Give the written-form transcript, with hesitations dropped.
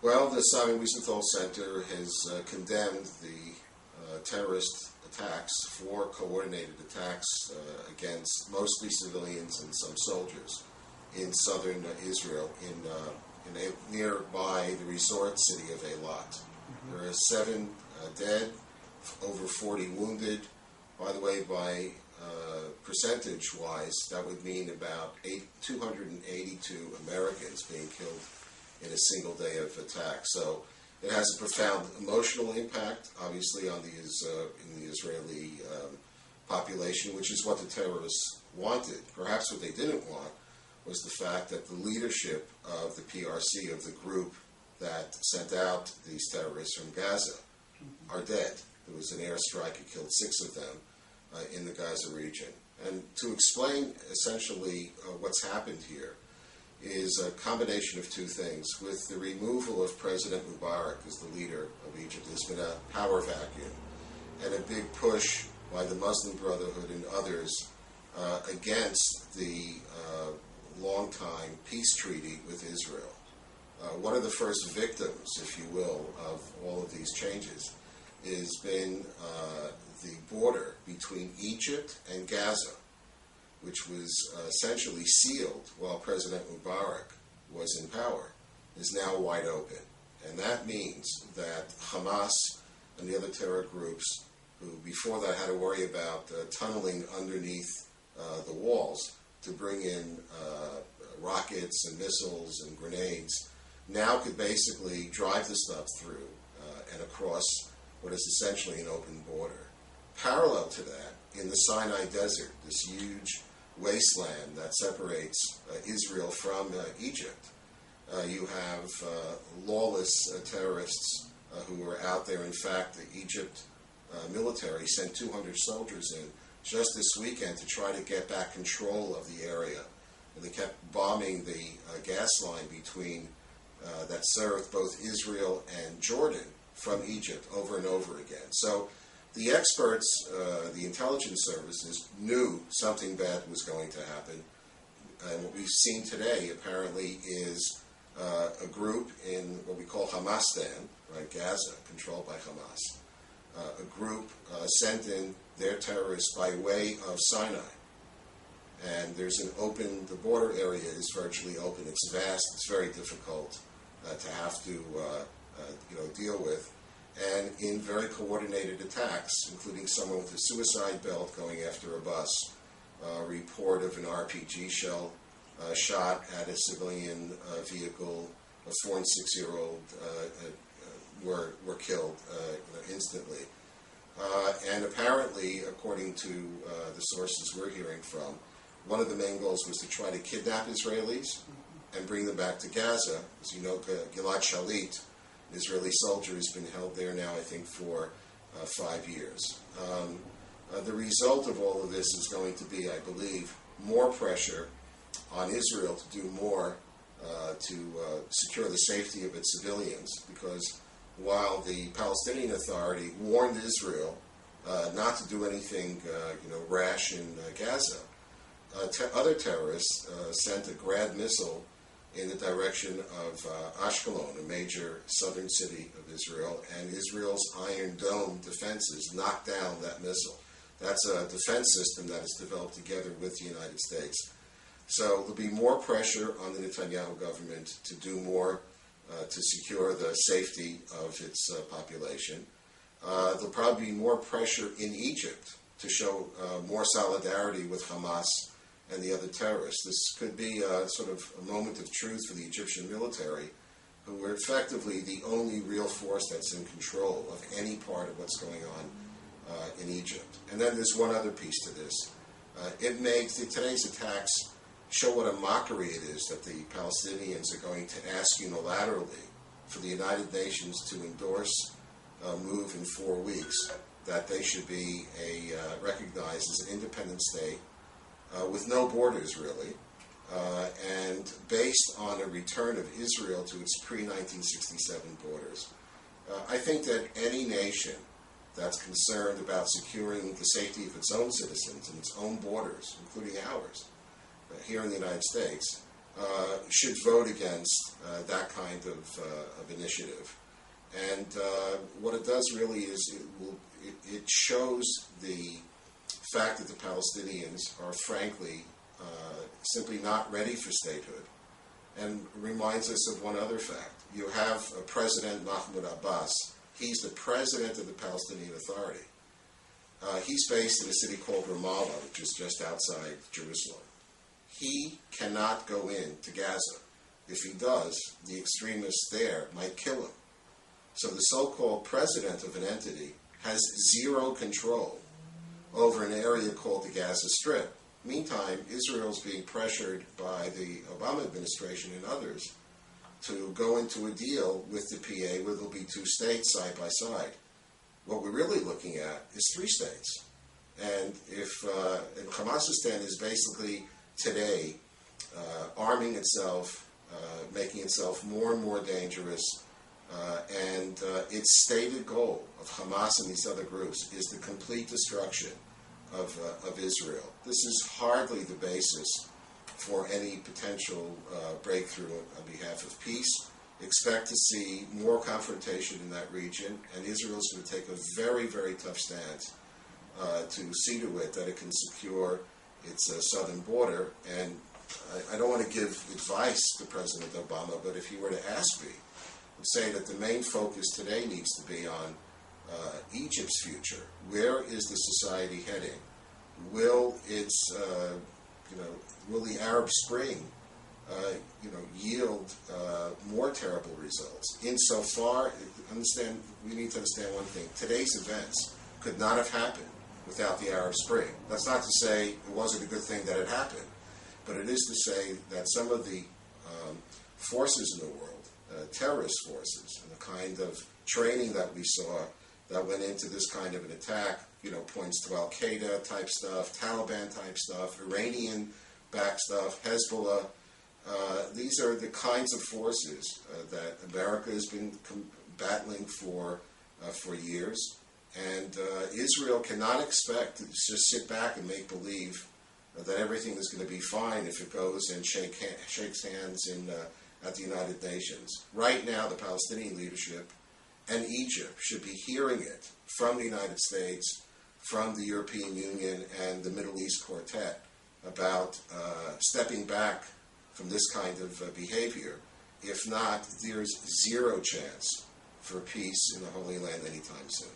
Well, the Simon Wiesenthal Center has condemned the terrorist attacks, 4 coordinated attacks against mostly civilians and some soldiers in southern Israel, nearby the resort city of Eilat. There are 7 dead, over 40 wounded. By the way, by percentage-wise, that would mean about 282 Americans being killed in a single day of attack. So it has a profound emotional impact, obviously, on in the Israeli population, which is what the terrorists wanted. Perhaps what they didn't want was the fact that the leadership of the PRC, of the group that sent out these terrorists from Gaza, are dead. There was an airstrike that killed 6 of them in the Gaza region. And to explain essentially what's happened here is a combination of 2 things. With the removal of President Mubarak as the leader of Egypt, there's been a power vacuum and a big push by the Muslim Brotherhood and others against the long-time peace treaty with Israel. One of the first victims, if you will, of all of these changes has been the border between Egypt and Gaza, which was essentially sealed while President Mubarak was in power, is now wide open. And that means that Hamas and the other terror groups, who before that had to worry about tunneling underneath the walls to bring in rockets and missiles and grenades, now could basically drive the stuff through and across what is essentially an open border. Parallel to that, in the Sinai Desert, this huge wasteland that separates Israel from Egypt, you have lawless terrorists who are out there. In fact, the Egypt military sent 200 soldiers in just this weekend to try to get back control of the area. And they kept bombing the gas line between that served both Israel and Jordan from Egypt over and over again. So the experts, the intelligence services, knew something bad was going to happen. And what we've seen today, apparently, is a group in what we call Hamastan, right, Gaza, controlled by Hamas. A group sent in their terrorists by way of Sinai. And there's the border area is virtually open. It's vast. It's very difficult to have to deal with. And in very coordinated attacks, including someone with a suicide belt going after a bus, report of an RPG shell shot at a civilian vehicle, a 4 and 6-year-old were killed instantly. And apparently, according to the sources we're hearing from, one of the main goals was to try to kidnap Israelis and bring them back to Gaza. As you know, Gilad Shalit, an Israeli soldier, has been held there now, I think, for 5 years. The result of all of this is going to be, I believe, more pressure on Israel to do more to secure the safety of its civilians, because while the Palestinian Authority warned Israel not to do anything rash in Gaza, other terrorists sent a Grad missile in the direction of Ashkelon, a major southern city of Israel, and Israel's Iron Dome defenses knocked down that missile. That's a defense system that is developed together with the United States. So there'll be more pressure on the Netanyahu government to do more to secure the safety of its population. There'll probably be more pressure in Egypt to show more solidarity with Hamas and the other terrorists. This could be a sort of a moment of truth for the Egyptian military, who are effectively the only real force that's in control of any part of what's going on in Egypt. And then there's one other piece to this. It makes today's attacks show what a mockery it is that the Palestinians are going to ask unilaterally for the United Nations to endorse a move in 4 weeks, that they should be recognized as an independent state with no borders, really, and based on a return of Israel to its pre-1967 borders. I think that any nation that's concerned about securing the safety of its own citizens and its own borders, including ours, here in the United States, should vote against that kind of initiative. And what it does really is it shows the fact that the Palestinians are frankly simply not ready for statehood, and reminds us of one other fact. You have President Mahmoud Abbas. He's the president of the Palestinian Authority. He's based in a city called Ramallah, which is just outside Jerusalem. He cannot go into Gaza. If he does, the extremists there might kill him. So the so-called president of an entity has zero control over an area called the Gaza Strip. Meantime, Israel's being pressured by the Obama administration and others to go into a deal with the PA where there'll be two states side by side. What we're really looking at is three states. And if and Hamasistan is basically today arming itself, making itself more and more dangerous, and its stated goal of Hamas and these other groups is the complete destruction of Israel. This is hardly the basis for any potential breakthrough on behalf of peace. Expect to see more confrontation in that region, and Israel's going to take a very, very tough stance to see to it that it can secure its southern border. And I don't want to give advice to President Obama, but if he were to ask me, I would say that the main focus today needs to be on Egypt's future. Where is the society heading? Will its, will the Arab Spring, yield more terrible results? Insofar, we need to understand one thing. Today's events could not have happened without the Arab Spring. That's not to say it wasn't a good thing that it happened, but it is to say that some of the forces in the world, terrorist forces, and the kind of training that we saw that went into this kind of an attack, points to Al-Qaeda type stuff, Taliban type stuff, Iranian-backed stuff, Hezbollah. These are the kinds of forces that America has been battling for years, and Israel cannot expect to just sit back and make believe that everything is going to be fine if it goes and shakes hands at the United Nations. Right now, the Palestinian leadership and Egypt should be hearing it from the United States, from the European Union, and the Middle East Quartet about stepping back from this kind of behavior. If not, there's zero chance for peace in the Holy Land anytime soon.